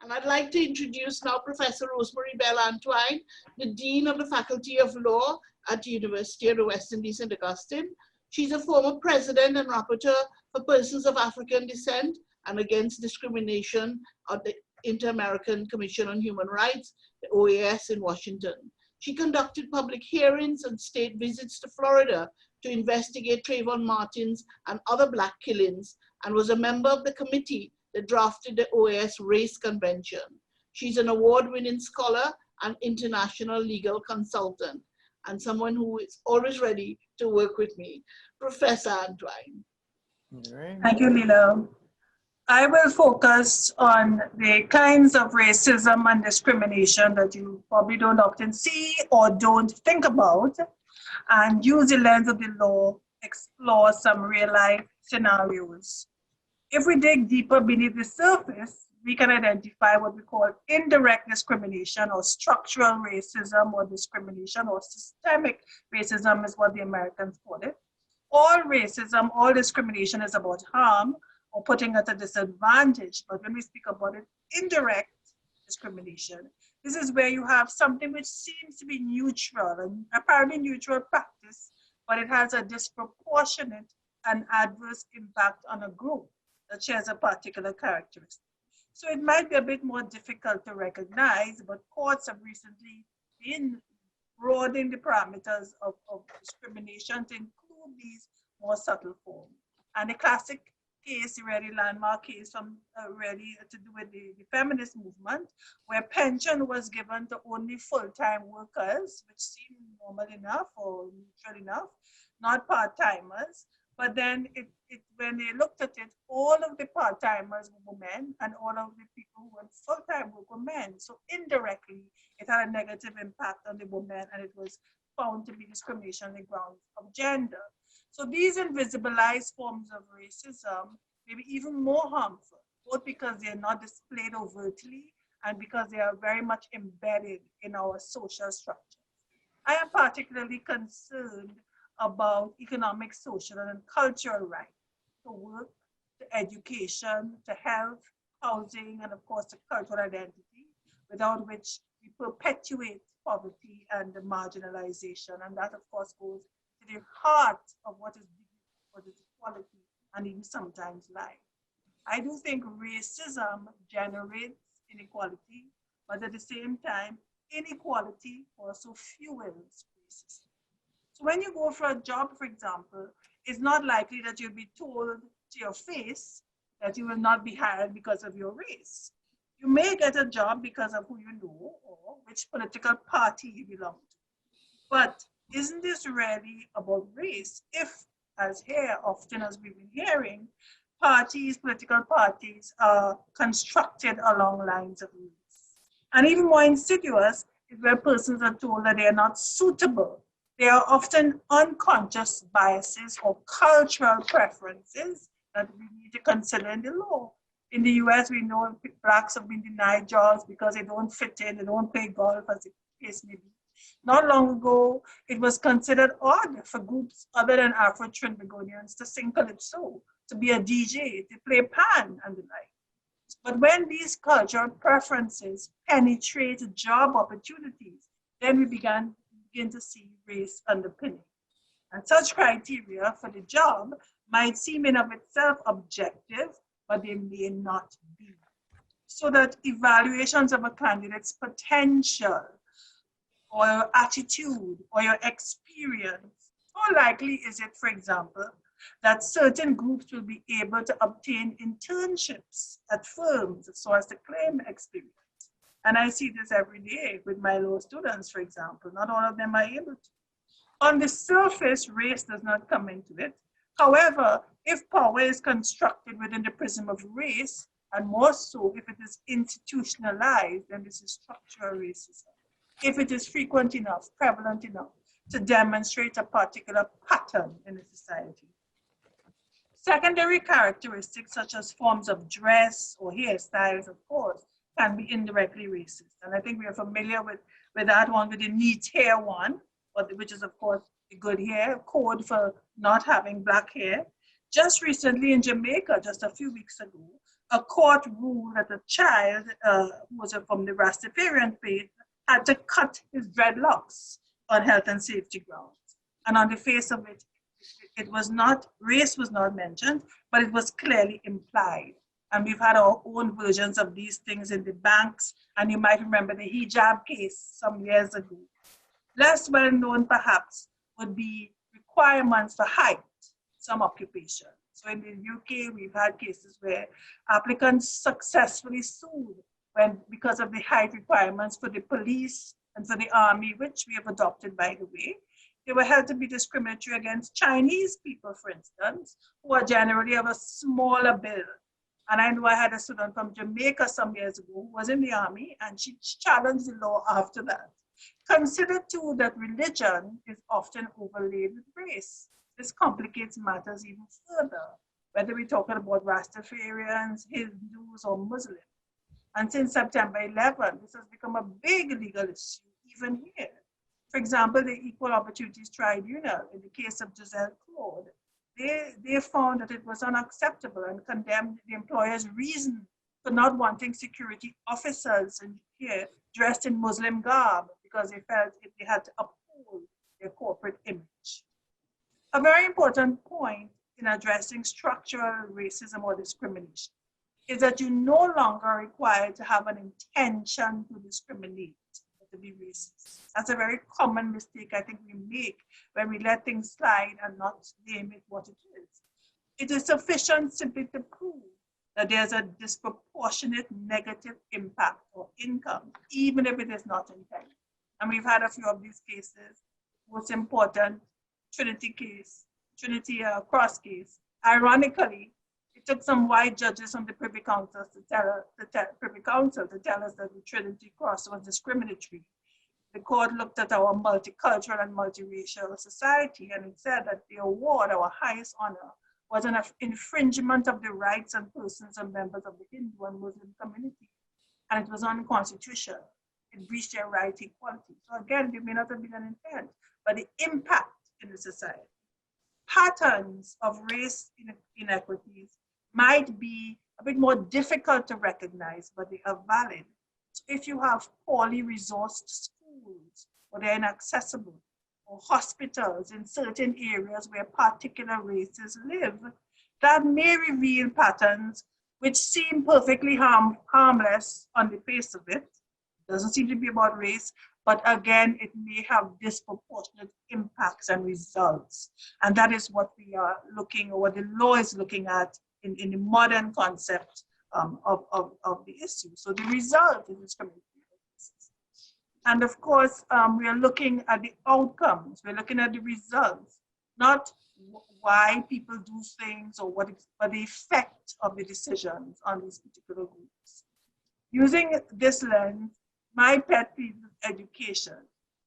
And I'd like to introduce now Professor Rosemary Belle Antoine, the Dean of the Faculty of Law at the University of the West Indies, St. Augustine. She's a former president and rapporteur for persons of African descent and against discrimination at the Inter-American Commission on Human Rights, the OAS in Washington. She conducted public hearings and state visits to Florida to investigate Trayvon Martin's and other Black killings, and was a member of the committee that drafted the OAS Race Convention. She's an award-winning scholar and international legal consultant, and someone who is always ready to work with me. Professor Antoine. Right. Thank you, Lila. I will focus on the kinds of racism and discrimination that you probably don't often see or don't think about, and use the lens of the law, explore some real-life scenarios. If we dig deeper beneath the surface, we can identify what we call indirect discrimination or structural racism or discrimination, or systemic racism is what the Americans call it. All racism, all discrimination is about harm or putting at a disadvantage. But when we speak about it, indirect discrimination, this is where you have something which seems to be neutral and apparently neutral practice, but it has a disproportionate and adverse impact on a group that shares a particular characteristic. So it might be a bit more difficult to recognize, but courts have recently been broadening the parameters of discrimination to include these more subtle forms. And the classic case, really landmark case from really to do with the feminist movement, where pension was given to only full-time workers, which seemed normal enough or neutral enough, not part-timers. But then when they looked at it, all of the part-timers were women and all of the people who went full-time were men. So indirectly, it had a negative impact on the women, and it was found to be discrimination on the grounds of gender. So these invisibilized forms of racism may be even more harmful, both because they are not displayed overtly and because they are very much embedded in our social structure. I am particularly concerned about economic, social, and cultural rights to work, to education, to health, housing, and of course, to cultural identity, without which we perpetuate poverty and the marginalization. And that, of course, goes to the heart of what is equality and even sometimes life. I do think racism generates inequality, but at the same time, inequality also fuels racism. So when you go for a job, for example, it's not likely that you'll be told to your face that you will not be hired because of your race. You may get a job because of who you know or which political party you belong to. But isn't this really about race? If, as here, often as we've been hearing, political parties are constructed along lines of race. And even more insidious is where persons are told that they are not suitable. They are often unconscious biases or cultural preferences that we need to consider in the law. In the US, we know Blacks have been denied jobs because they don't fit in, they don't play golf, as the case may be. Not long ago, it was considered odd for groups other than Afro-Trinbagonians to sing calypso, to be a DJ, to play pan and the like. But when these cultural preferences penetrate job opportunities, then we begin to see race underpinning. And such criteria for the job might seem in of itself objective, but they may not be. So that evaluations of a candidate's potential or your attitude or your experience, how likely is it, for example, that certain groups will be able to obtain internships at firms so as to claim experience? And I see this every day with my law students, for example. Not all of them are able to. On the surface, race does not come into it. However, if power is constructed within the prism of race, and more so if it is institutionalized, then this is structural racism. If it is frequent enough, prevalent enough to demonstrate a particular pattern in a society. Secondary characteristics such as forms of dress or hairstyles, of course, can be indirectly racist. And I think we are familiar with that one, with the neat hair one, which is of course the good hair code for not having Black hair. Just recently in Jamaica, just a few weeks ago, a court ruled that a child who was from the Rastafarian faith had to cut his dreadlocks on health and safety grounds. And on the face of it, it was not, race was not mentioned, but it was clearly implied. And we've had our own versions of these things in the banks. And you might remember the hijab case some years ago. Less well known, perhaps, would be requirements for height, some occupation. So in the UK, we've had cases where applicants successfully sued because of the height requirements for the police and for the army, which we have adopted, by the way. They were held to be discriminatory against Chinese people, for instance, who are generally of a smaller build. And I know I had a student from Jamaica some years ago who was in the army, and she challenged the law after that. Consider too that religion is often overlaid with race. This complicates matters even further, whether we're talking about Rastafarians, Hindus, or Muslims. And since September 11, this has become a big legal issue, even here. For example, the Equal Opportunities Tribunal, in the case of Giselle Claude, they found that it was unacceptable and condemned the employer's reason for not wanting security officers in here dressed in Muslim garb because they felt they had to uphold their corporate image. A very important point in addressing structural racism or discrimination is that you no longer are required to have an intention to discriminate or to be racist. That's a very common mistake I think we make when we let things slide and not name it what it is. It is sufficient simply to prove that there's a disproportionate negative impact or income, even if it is not intended. And we've had a few of these cases. Most important, Trinity Cross case. Ironically, it took some white judges from the Privy Council to tell us that the Trinity Cross was discriminatory. The court looked at our multicultural and multiracial society, and it said that the award, our highest honor, was an infringement of the rights and persons and members of the Hindu and Muslim community, and it was unconstitutional. It breached their right to equality. So again, there may not have been an intent, but the impact in the society. Patterns of race inequities might be a bit more difficult to recognize, but they are valid. So if you have poorly resourced schools, or they're inaccessible, or hospitals in certain areas where particular races live, that may reveal patterns which seem perfectly harmless on the face of it. It doesn't seem to be about race, but again, it may have disproportionate impacts and results. And that is what we are looking, or what the law is looking at in the modern concept of the issue. So the result is discrimination. And of course, we are looking at the outcomes. We're looking at the results, not why people do things or but the effect of the decisions on these particular groups. Using this lens, my pet peeve is education.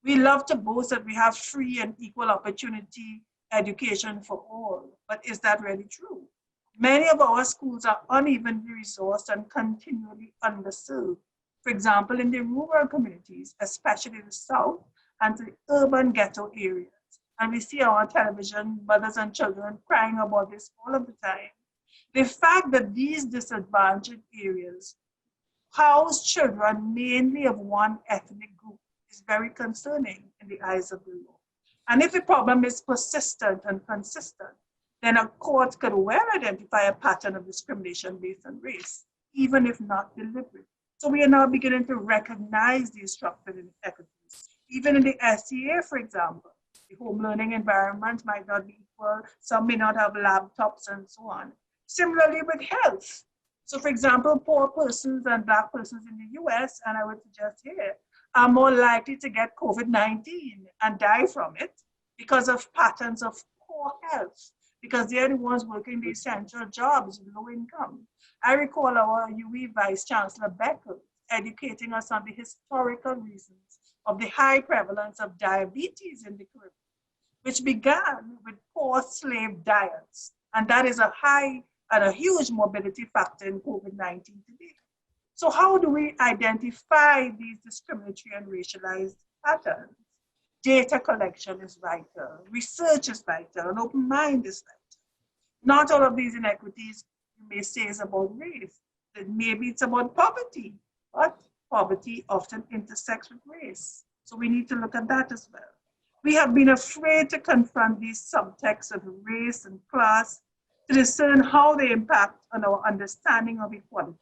We love to boast that we have free and equal opportunity education for all, but is that really true? Many of our schools are unevenly resourced and continually underserved. For example, in the rural communities, especially the South and the urban ghetto areas. And we see on television mothers and children crying about this all of the time. The fact that these disadvantaged areas house children mainly of one ethnic group is very concerning in the eyes of the law. And if the problem is persistent and consistent, then a court could well identify a pattern of discrimination based on race, even if not deliberate. So we are now beginning to recognize these structural inequities. Even in the SEA, for example, the home learning environment might not be equal. Some may not have laptops and so on. Similarly with health. So for example, poor persons and Black persons in the US, and I would suggest here, are more likely to get COVID-19 and die from it because of patterns of poor health, because they're the ones working the essential jobs with low income. I recall our UE Vice Chancellor Becker educating us on the historical reasons of the high prevalence of diabetes in the Caribbean, which began with poor slave diets. And that is a high and a huge morbidity factor in COVID-19 today. So how do we identify these discriminatory and racialized patterns? Data collection is vital, research is vital, an open mind is vital. Not all of these inequities, you may say, is about race, Maybe it's about poverty, but poverty often intersects with race. So we need to look at that as well. We have been afraid to confront these subtexts of race and class to discern how they impact on our understanding of equality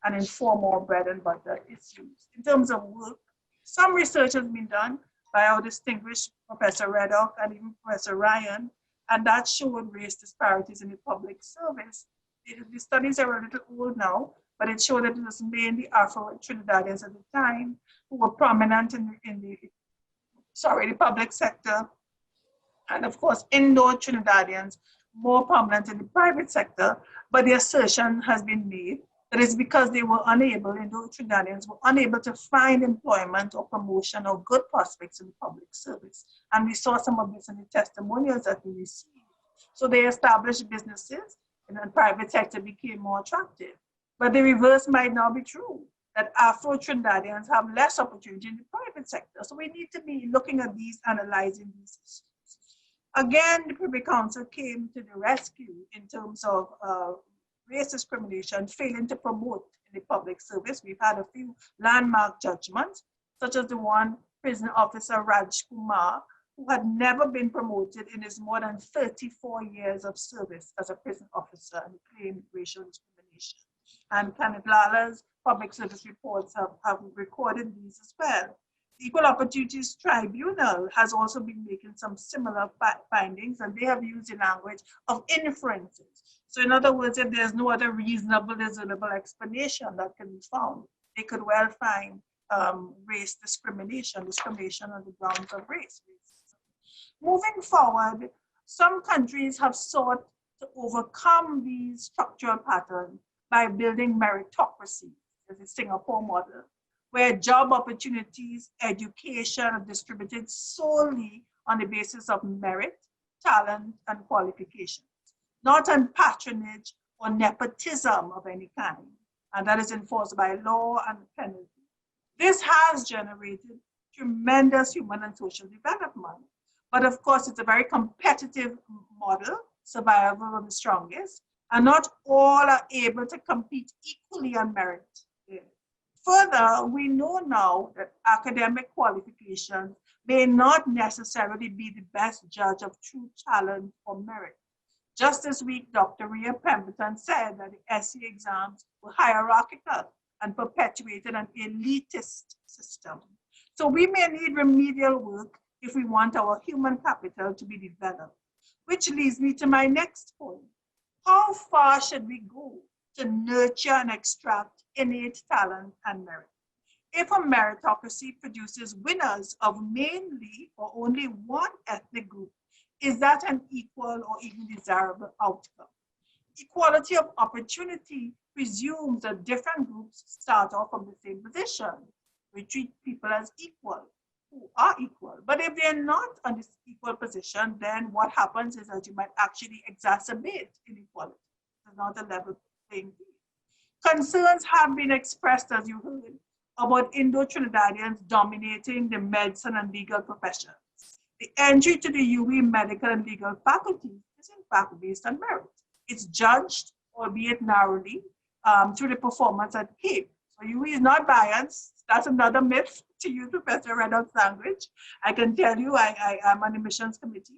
and inform our bread and butter issues. In terms of work, some research has been done by our distinguished Professor Reddock and even Professor Ryan, and that showed race disparities in the public service. The studies are a little old now, but it showed that it was mainly Afro-Trinidadians at the time who were prominent in the public sector, and of course, Indo-Trinidadians more prominent in the private sector, but the assertion has been made that it's because they were unable, Indo-Trinidadians were unable to find employment or promotion or good prospects in the public service. And we saw some of this in the testimonials that we received. So they established businesses and the private sector became more attractive. But the reverse might now be true, that Afro-Trinidadians have less opportunity in the private sector. So we need to be looking at these, analyzing these issues. Again, the Privy Council came to the rescue in terms of race discrimination, failing to promote in the public service. We've had a few landmark judgments, such as the one prison officer Raj Kumar, who had never been promoted in his more than 34 years of service as a prison officer, and claimed racial discrimination. And Kenneth Lala's public service reports have recorded these as well. The Equal Opportunities Tribunal has also been making some similar findings, and they have used the language of inferences. So in other words, if there's no other reasonable explanation that can be found, they could well find race discrimination on the grounds of race. Moving forward, some countries have sought to overcome these structural patterns by building meritocracy, as the Singapore model, where job opportunities, education are distributed solely on the basis of merit, talent, and qualifications, not on patronage or nepotism of any kind, and that is enforced by law and penalty. This has generated tremendous human and social development, but of course it's a very competitive model, survival of the strongest, and not all are able to compete equally on merit. Further, we know now that academic qualifications may not necessarily be the best judge of true talent or merit. Just this week, Dr. Rhea Pemberton said that the SC exams were hierarchical and perpetuated an elitist system. So we may need remedial work if we want our human capital to be developed, which leads me to my next point. How far should we go to nurture and extract innate talent and merit? If a meritocracy produces winners of mainly or only one ethnic group, is that an equal or even desirable outcome? Equality of opportunity presumes that different groups start off from the same position. We treat people as equal, who are equal. But if they're not on this equal position, then what happens is that you might actually exacerbate inequality. It's not a level playing field. Concerns have been expressed, as you heard, about Indo-Trinidadians dominating the medicine and legal professions. The entry to the UE medical and legal faculty is in fact based on merit. It's judged, albeit narrowly, through the performance at CAPE. So UE is not biased. That's another myth, to use Professor Reddock's language. I can tell you, I am on the missions committee.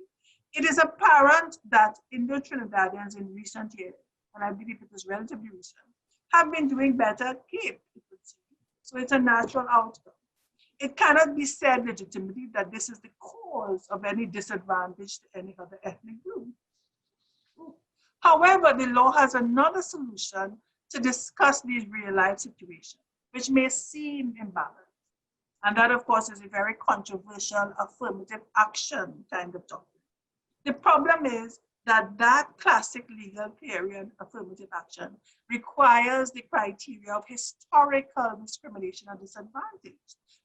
It is apparent that Indo-Trinidadians in recent years, and I believe it is relatively recent, have been doing better at CAPE, you could see. So it's a natural outcome. It cannot be said legitimately that this is the cause of any disadvantage to any other ethnic group. However, the law has another solution to discuss these real-life situations, which may seem imbalanced. And that, of course, is a very controversial affirmative action kind of doctrine. The problem is that classic legal theory and affirmative action requires the criteria of historical discrimination and disadvantage.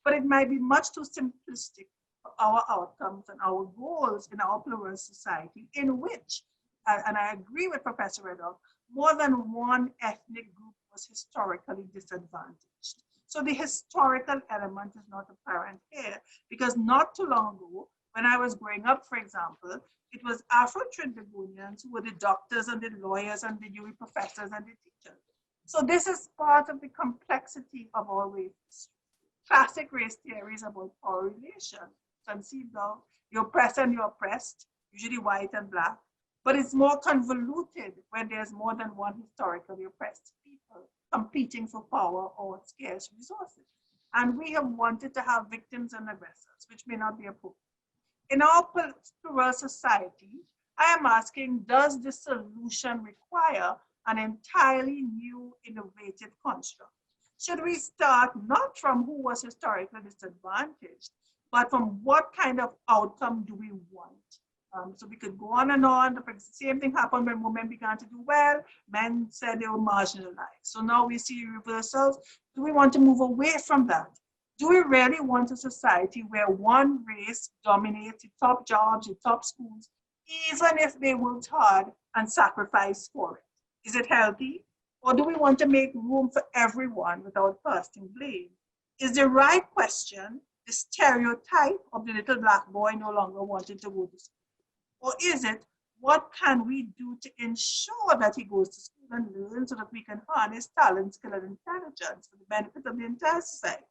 But it might be much too simplistic for our outcomes and our goals in our plural society, in which, and I agree with Professor Reddock, more than one ethnic group was historically disadvantaged. So the historical element is not apparent here, because not too long ago, when I was growing up, for example, it was Afro-Trinidadians who were the doctors and the lawyers and the UE professors and the teachers. So this is part of the complexity of our race. Classic race theory is about power relation. Conceived of the oppressed and the oppressed, usually white and black, but it's more convoluted when there's more than one historically oppressed people competing for power or scarce resources. And we have wanted to have victims and aggressors, which may not be appropriate. In our plural society, I am asking, does the solution require an entirely new, innovative construct? Should we start not from who was historically disadvantaged, but from what kind of outcome do we want? So we could go on and on. The same thing happened when women began to do well. Men said they were marginalized. So now we see reversals. Do we want to move away from that? Do we really want a society where one race dominates the top jobs, the top schools, even if they worked hard and sacrificed for it? Is it healthy? Or do we want to make room for everyone without casting blame? Is the right question the stereotype of the little black boy no longer wanting to go to school? Or is it, what can we do to ensure that he goes to school and learns so that we can harness talent, skill, and intelligence for the benefit of the entire society?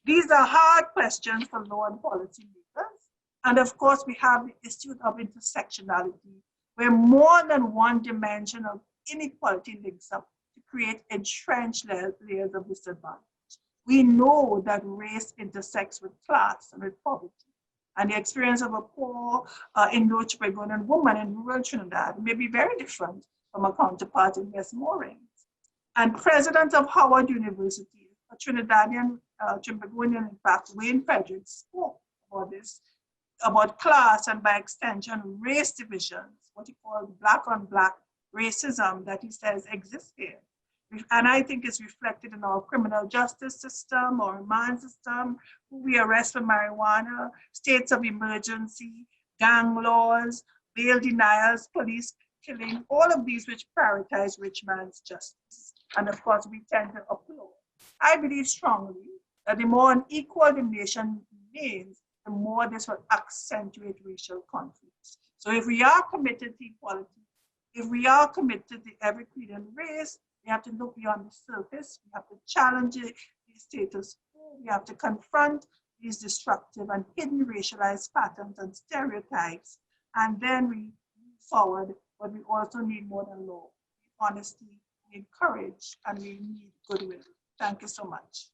These are hard questions for law and policy makers. And of course, we have the issue of intersectionality, where more than one dimension of inequality links up to create entrenched layers of disadvantage. We know that race intersects with class and with poverty. And the experience of a poor Indo-Tobagoan woman in rural Trinidad may be very different from a counterpart in Westmoreland. And president of Howard University, a Trinidadian, Trinbagonian, in fact, Wayne Fredericks, spoke about this, about class and by extension, race divisions, what he called black on black racism that he says exists here. And I think it's reflected in our criminal justice system, our remand system, who we arrest for marijuana, states of emergency, gang laws, bail denials, police killing, all of these which prioritize rich man's justice. And of course, we tend to applaud. I believe strongly that the more unequal the nation remains, the more this will accentuate racial conflicts. So if we are committed to equality, if we are committed to every creed and race, we have to look beyond the surface. We have to challenge the status quo. We have to confront these destructive and hidden racialized patterns and stereotypes. And then we move forward, but we also need more than law. We need honesty, we need courage, and we need goodwill. Thank you so much.